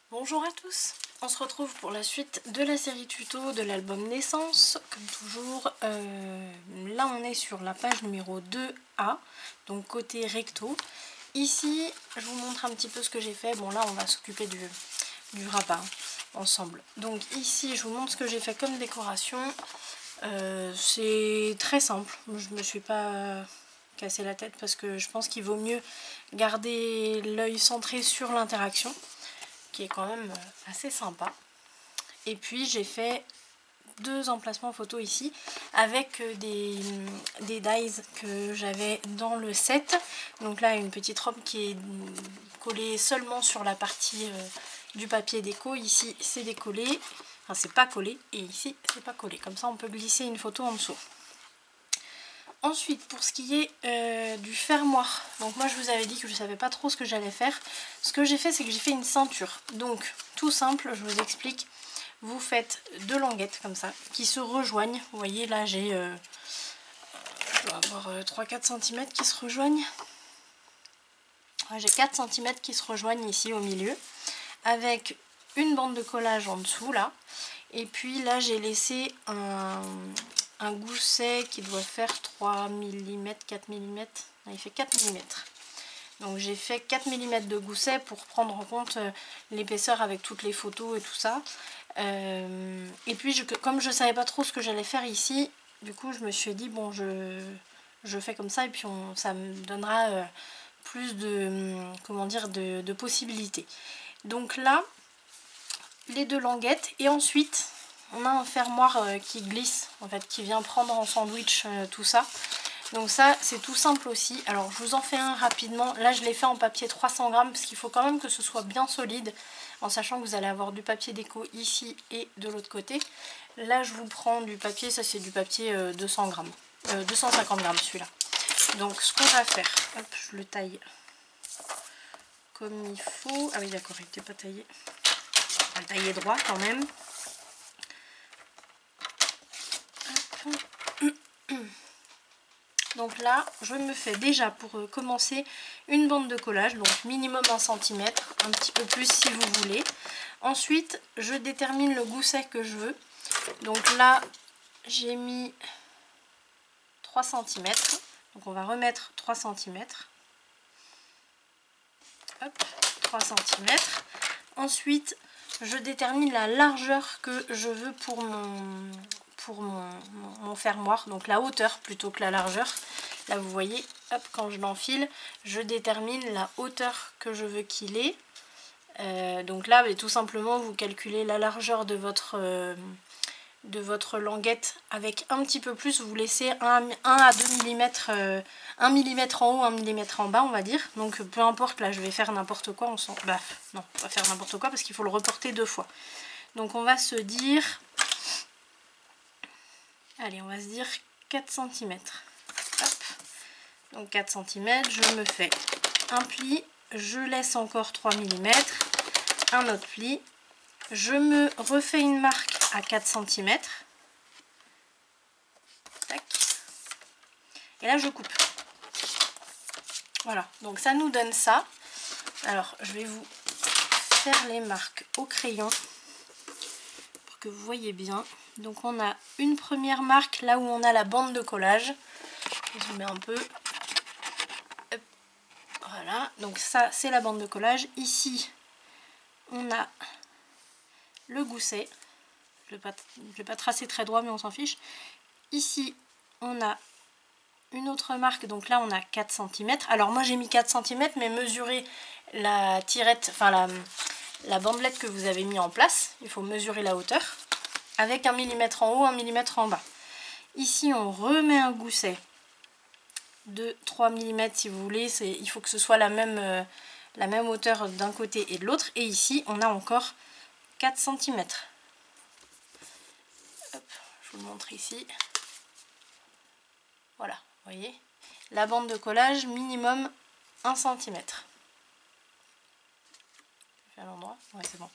Bonjour à tous, on se retrouve pour la suite de la série tuto de l'album Naissance, comme toujours. Là on est sur la page numéro 2A, donc côté recto. Ici je vous montre un petit peu ce que j'ai fait. Bon là on va s'occuper du rabat ensemble. Donc ici je vous montre ce que j'ai fait comme décoration. C'est très simple, je me suis pas cassé la tête parce que je pense qu'il vaut mieux garder l'œil centré sur l'interaction, qui est quand même assez sympa. Et puis j'ai fait deux emplacements photo ici avec des dies que j'avais dans le set. Donc là une petite robe qui est collée seulement sur la partie du papier déco. Ici c'est décollé, enfin c'est pas collé, et ici c'est pas collé. Comme ça on peut glisser une photo en dessous. Ensuite, pour ce qui est du fermoir, donc moi je vous avais dit que je savais pas trop ce que j'allais faire. Ce que j'ai fait, c'est que j'ai fait une ceinture. Donc tout simple, je vous explique. Vous faites deux languettes comme ça, qui se rejoignent. Vous voyez là j'ai, je dois avoir 3-4 cm qui se rejoignent. Ouais, j'ai 4 cm qui se rejoignent ici au milieu, avec une bande de collage en dessous là. Et puis là j'ai laissé un gousset qui doit faire 3 mm, 4 mm, il fait 4 mm. Donc j'ai fait 4 mm de gousset pour prendre en compte l'épaisseur avec toutes les photos et tout ça. Et puis comme je savais pas trop ce que j'allais faire ici, du coup je me suis dit bon je fais comme ça et puis ça me donnera plus de, comment dire, de possibilités. Donc là, les deux languettes, et ensuite on a un fermoir qui glisse, en fait, qui vient prendre en sandwich tout ça. Donc ça c'est tout simple aussi. Alors je vous en fais un rapidement. Là je l'ai fait en papier 300 grammes parce qu'il faut quand même que ce soit bien solide, en sachant que vous allez avoir du papier déco ici et de l'autre côté. Là je vous prends du papier, ça c'est du papier 200 grammes, 250 grammes celui-là. Donc ce qu'on va faire, hop, je le taille comme il faut. Ah oui d'accord, il n'était pas taillé. On va le tailler droit quand même. Hop. Donc là, je me fais déjà pour commencer une bande de collage, donc minimum 1 cm, un petit peu plus si vous voulez. Ensuite, je détermine le gousset que je veux. Donc là, j'ai mis 3 cm. Donc on va remettre 3 cm. Hop, 3 cm. Ensuite, je détermine la largeur que je veux pour mon fermoir, donc la hauteur plutôt que la largeur. Là vous voyez, hop, quand je l'enfile, je détermine la hauteur que je veux qu'il ait. Donc là, tout simplement, vous calculez la largeur de votre languette avec un petit peu plus. Vous laissez 1 à 2 mm, 1 mm en haut, 1 mm en bas, on va dire. Donc peu importe, là je vais faire n'importe quoi. Non, on va faire n'importe quoi parce qu'il faut le reporter 2 fois. Donc on va se dire... Allez, on va se dire 4 cm. Hop. Donc 4 cm, je me fais un pli, je laisse encore 3 mm, un autre pli, je me refais une marque à 4 cm. Tac. Et là je coupe. Voilà, donc ça nous donne ça. Alors je vais vous faire les marques au crayon pour que vous voyez bien. Donc on a une première marque là où on a la bande de collage. Je mets un peu. Hop. Voilà, donc ça c'est la bande de collage. Ici on a le gousset. Je ne vais pas tracer très droit mais on s'en fiche. Ici on a une autre marque, donc là on a 4 cm. Alors moi j'ai mis 4 cm, mais mesurez la tirette, enfin la bandelette que vous avez mis en place. Il faut mesurer la hauteur avec 1 mm en haut, 1 mm en bas. Ici on remet un gousset de 3 mm si vous voulez. Il faut que ce soit la même hauteur d'un côté et de l'autre. Et ici on a encore 4 cm. Hop, je vous le montre ici. Voilà, vous voyez, la bande de collage minimum 1 cm. À l'endroit, ouais c'est bon.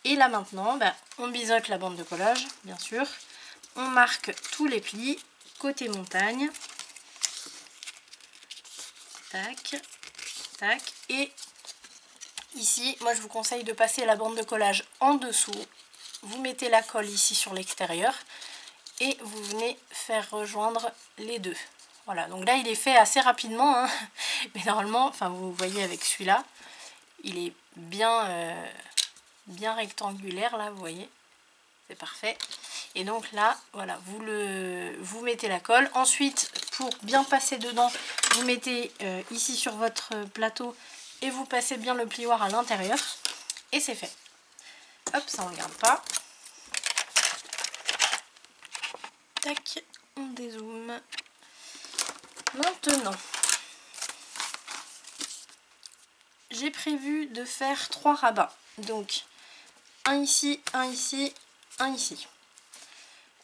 Et là maintenant, on biseaute la bande de collage, bien sûr. On marque tous les plis, côté montagne. Tac, tac, et Ici, moi je vous conseille de passer la bande de collage en dessous. Vous mettez la colle ici sur l'extérieur et vous venez faire rejoindre les deux. Voilà, donc là il est fait assez rapidement, hein. Mais normalement, enfin vous voyez avec celui-là, il est bien, bien rectangulaire là, vous voyez, c'est parfait. Et donc là, voilà, vous mettez la colle. Ensuite, pour bien passer dedans, vous mettez ici sur votre plateau et vous passez bien le plioir à l'intérieur. Et c'est fait. Hop, ça on ne regarde pas. Tac, on dézoome. Maintenant, j'ai prévu de faire 3 rabats. Donc, un ici, un ici, un ici.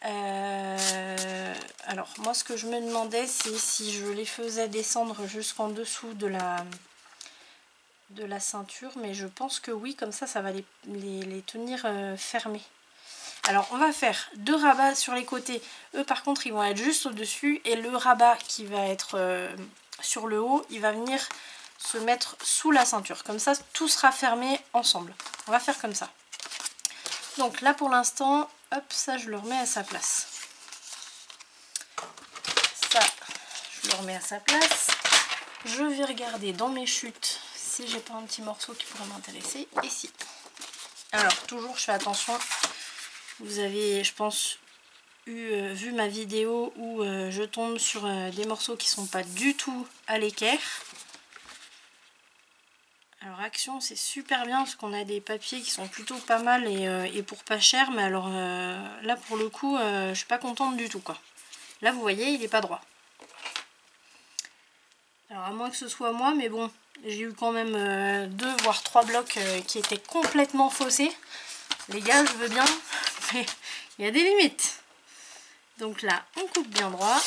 Alors, moi, ce que je me demandais, c'est si je les faisais descendre jusqu'en dessous de la ceinture. Mais je pense que oui, comme ça, ça va les tenir fermés. Alors, on va faire 2 rabats sur les côtés. Eux, par contre, ils vont être juste au-dessus. Et le rabat qui va être sur le haut, il va venir se mettre sous la ceinture. Comme ça, tout sera fermé ensemble. On va faire comme ça. Donc là, pour l'instant, hop, ça, je le remets à sa place. Ça, je le remets à sa place. Je vais regarder dans mes chutes si j'ai pas un petit morceau qui pourrait m'intéresser. Et si. Alors, toujours, je fais attention. Vous avez, je pense, vu ma vidéo où je tombe sur des morceaux qui sont pas du tout à l'équerre. Alors Action, c'est super bien parce qu'on a des papiers qui sont plutôt pas mal et pour pas cher. Mais alors là pour le coup, je suis pas contente du tout quoi. Là vous voyez, il est pas droit. Alors à moins que ce soit moi, mais bon, j'ai eu quand même 2 voire 3 blocs qui étaient complètement faussés. Les gars, je veux bien, mais il y a des limites. Donc là, on coupe bien droit.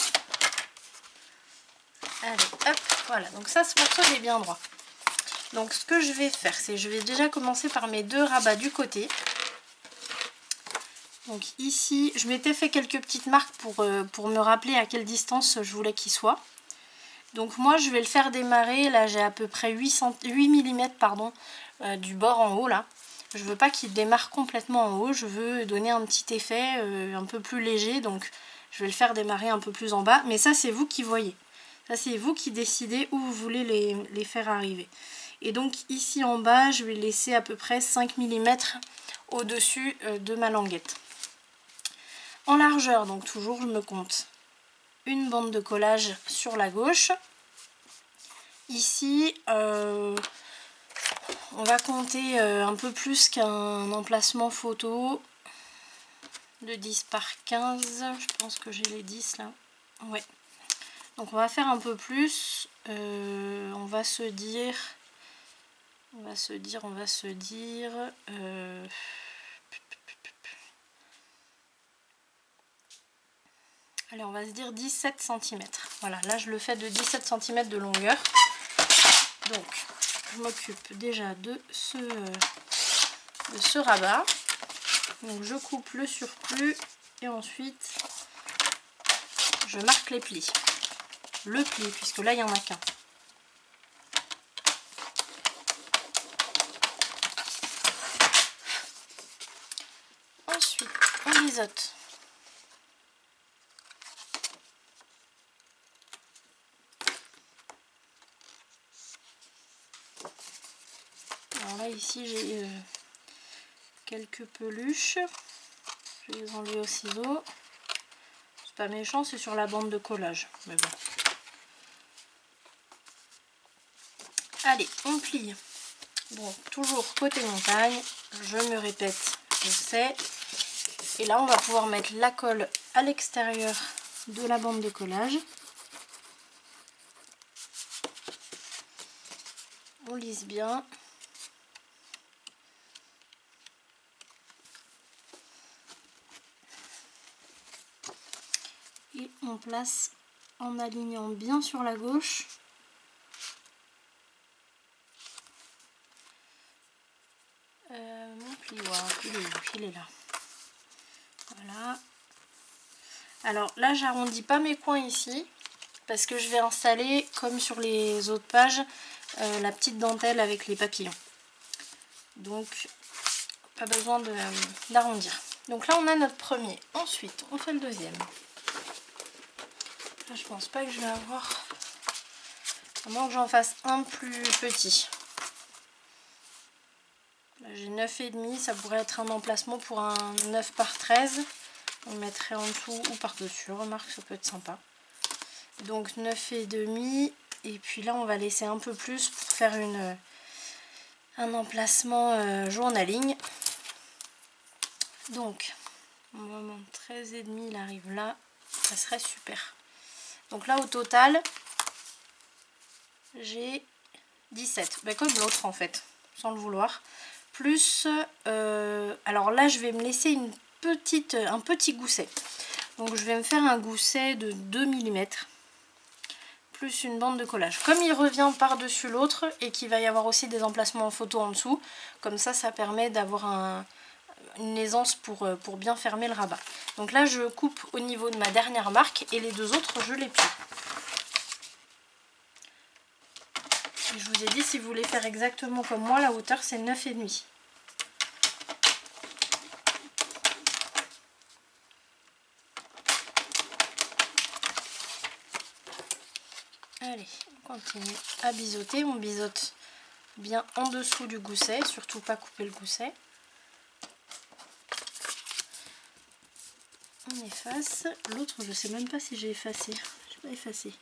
Allez, hop, voilà. Donc ça, ce morceau il est bien droit. Donc ce que je vais faire, c'est je vais déjà commencer par mes 2 rabats du côté. Donc ici, je m'étais fait quelques petites marques pour me rappeler à quelle distance je voulais qu'il soit. Donc moi je vais le faire démarrer, là j'ai à peu près 8 mm pardon, du bord en haut là. Je veux pas qu'il démarre complètement en haut, je veux donner un petit effet un peu plus léger, donc je vais le faire démarrer un peu plus en bas. Mais ça c'est vous qui voyez, ça c'est vous qui décidez où vous voulez les faire arriver. Et donc ici en bas je vais laisser à peu près 5 mm au-dessus de ma languette. En largeur, donc toujours je me compte une bande de collage sur la gauche. Ici, on va compter un peu plus qu'un emplacement photo de 10 par 15. Je pense que j'ai les 10 là. Ouais. Donc on va faire un peu plus. On va se dire. Allez, on va se dire 17 cm. Voilà, là je le fais de 17 cm de longueur. Donc, je m'occupe déjà de ce rabat. Donc, je coupe le surplus et ensuite, je marque les plis. Le pli, puisque là, il n'y en a qu'un. Ensuite, on lisote. Alors là, ici, j'ai quelques peluches. Je vais les enlever au ciseau. C'est pas méchant, c'est sur la bande de collage. Mais bon. Allez, on plie. Bon, toujours côté montagne. Je me répète, je sais. Et là, on va pouvoir mettre la colle à l'extérieur de la bande de collage. On lisse bien. Et on place en alignant bien sur la gauche. Mon plioir, il est là. Voilà. Alors là, j'arrondis pas mes coins ici parce que je vais installer, comme sur les autres pages, la petite dentelle avec les papillons. Donc pas besoin d'arrondir. Donc là on a notre premier. Ensuite on fait le deuxième. Là je pense pas que je vais avoir, à moins que j'en fasse un plus petit. J'ai 9,5, ça pourrait être un emplacement pour un 9 par 13. On le mettrait en dessous ou par-dessus, remarque, ça peut être sympa. Donc 9,5, et puis là on va laisser un peu plus pour faire un emplacement journaling. Donc au moment 13,5, il arrive là, ça serait super. Donc là au total, j'ai 17, ben, comme l'autre en fait, sans le vouloir. Plus, alors là je vais me laisser un petit gousset. Donc je vais me faire un gousset de 2 mm, plus une bande de collage. Comme il revient par-dessus l'autre et qu'il va y avoir aussi des emplacements en photo en dessous, comme ça permet d'avoir une aisance pour bien fermer le rabat. Donc là je coupe au niveau de ma dernière marque et les deux autres je les plie. Je vous ai dit, si vous voulez faire exactement comme moi, la hauteur c'est 9,5. Allez, on continue à biseauter. On biseaute bien en dessous du gousset, surtout pas couper le gousset. On efface. L'autre, je sais même pas si j'ai effacé. Je n'ai pas effacé.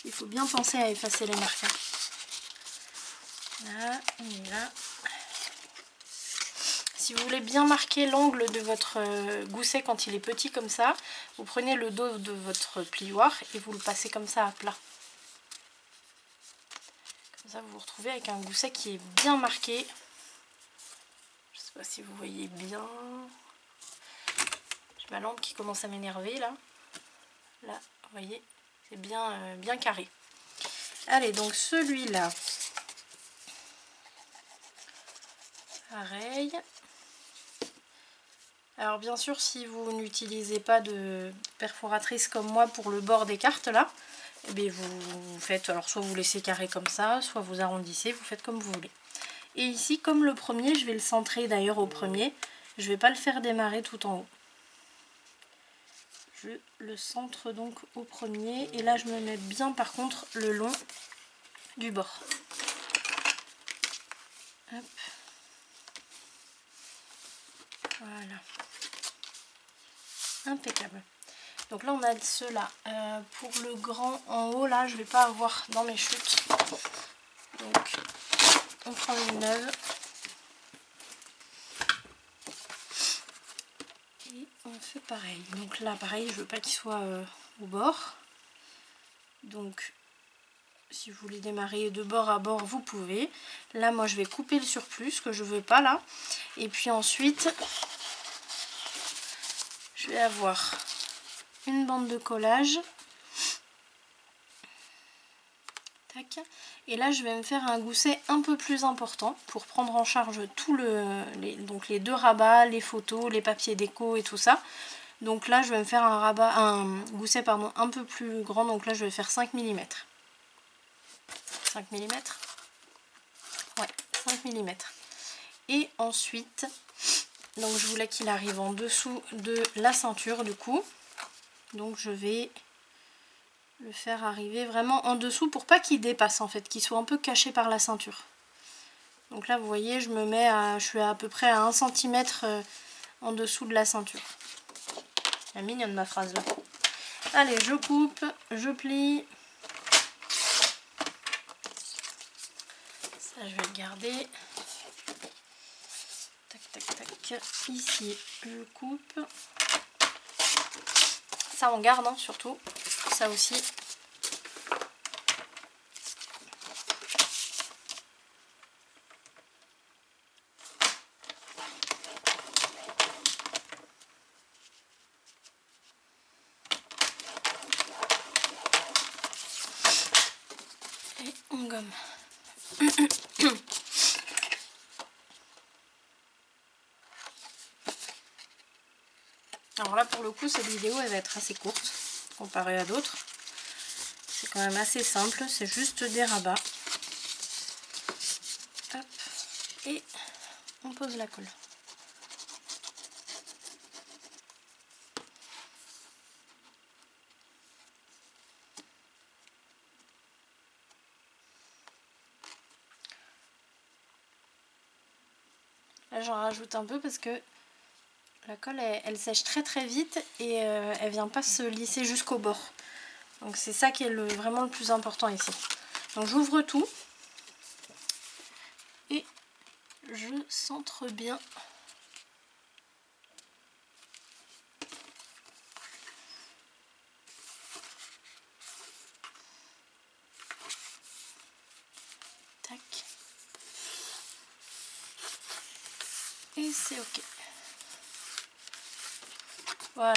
Il faut bien penser à effacer les marqueurs. Là, on est là. Si vous voulez bien marquer l'angle de votre gousset quand il est petit comme ça, vous prenez le dos de votre plioir et vous le passez comme ça à plat. Comme ça vous vous retrouvez avec un gousset qui est bien marqué. Je ne sais pas si vous voyez bien. J'ai ma lampe qui commence à m'énerver là. Là, vous voyez, c'est bien carré. Allez, donc celui-là. Pareil. Alors bien sûr, si vous n'utilisez pas de perforatrice comme moi pour le bord des cartes là, eh bien vous faites, alors soit vous laissez carré comme ça, soit vous arrondissez, vous faites comme vous voulez. Et ici, comme le premier, je vais le centrer d'ailleurs au premier, je ne vais pas le faire démarrer tout en haut. Je le centre donc au premier, et là je me mets bien par contre le long du bord. Hop. Voilà. Impeccable. Donc là on a ceux-là. Pour le grand en haut là, je vais pas avoir dans mes chutes. Donc on prend une neuve. Et on fait pareil. Donc là pareil, je veux pas qu'il soit au bord. Donc si vous voulez démarrer de bord à bord, vous pouvez. Là moi je vais couper le surplus que je veux pas là. Et puis ensuite je vais avoir une bande de collage. Tac. Et là je vais me faire un gousset un peu plus important pour prendre en charge tout donc les deux rabats, les photos, les papiers déco et tout ça. Donc là je vais me faire un gousset pardon, un peu plus grand, donc là je vais faire 5 mm. 5 mm. Ouais, 5 mm. Et ensuite, donc je voulais qu'il arrive en dessous de la ceinture du coup. Donc je vais le faire arriver vraiment en dessous pour pas qu'il dépasse en fait, qu'il soit un peu caché par la ceinture. Donc là vous voyez, je suis à peu près à 1 cm en dessous de la ceinture. Elle est mignonne ma phrase là. Allez, je coupe, je plie. Ça je vais le garder. Tac tac tac. Ici je coupe. Ça on garde hein, surtout. Ça aussi. Et on gomme. Alors là pour le coup cette vidéo elle va être assez courte comparée à d'autres. C'est quand même assez simple, c'est juste des rabats. Hop. Et pose la colle. Là j'en rajoute un peu parce que la colle elle sèche très très vite et elle vient pas se lisser jusqu'au bord. Donc c'est ça qui est vraiment le plus important ici. Donc j'ouvre tout et je centre bien. Tac. Et c'est ok. Voilà.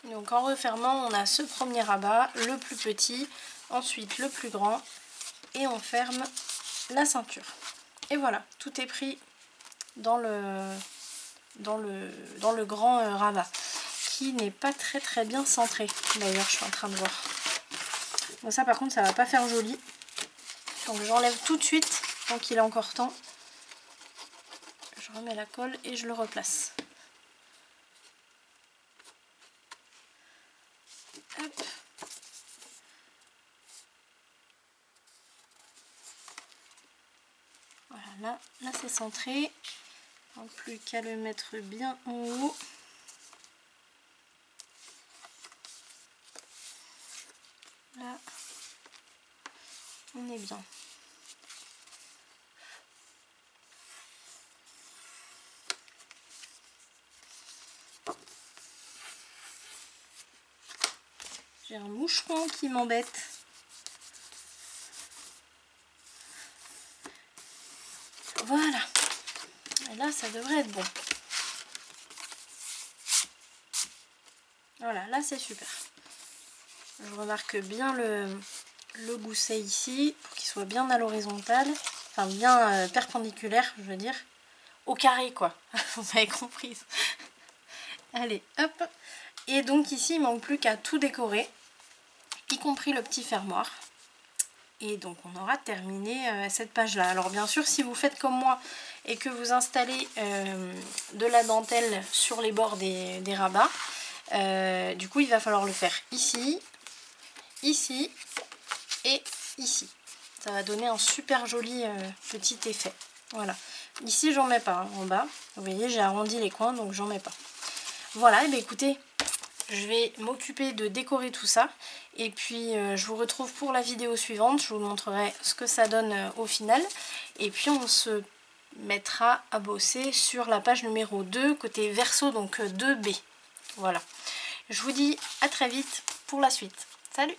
Donc en refermant, on a ce premier rabat, le plus petit, ensuite le plus grand, et on ferme la ceinture. Et voilà, tout est pris dans le grand rabat, qui n'est pas très bien centré. D'ailleurs, je suis en train de voir. Bon, ça par contre, ça va pas faire joli. Donc j'enlève tout de suite, tant qu'il est encore temps. Je remets la colle et je le replace. Hop. Voilà, là c'est centré. Donc plus qu'à le mettre bien en haut. Là, on est bien. J'ai un moucheron qui m'embête. Voilà. Et là, ça devrait être bon. Voilà, là c'est super. Je remarque bien le gousset ici, pour qu'il soit bien à l'horizontale. Enfin, bien perpendiculaire, je veux dire. Au carré, quoi. Vous avez compris. Allez, hop. Et donc ici, il ne manque plus qu'à tout décorer, y compris le petit fermoir. Et donc on aura terminé cette page là. Alors bien sûr, si vous faites comme moi et que vous installez de la dentelle sur les bords des rabats, du coup il va falloir le faire ici, ici et ici. Ça va donner un super joli petit effet. Voilà. Ici j'en mets pas hein, en bas. Vous voyez, j'ai arrondi les coins, donc j'en mets pas. Voilà, et bien écoutez, je vais m'occuper de décorer tout ça. Et puis je vous retrouve pour la vidéo suivante. Je vous montrerai ce que ça donne au final. Et puis on se mettra à bosser sur la page numéro 2, côté verso, donc 2B. Voilà. Je vous dis à très vite pour la suite. Salut!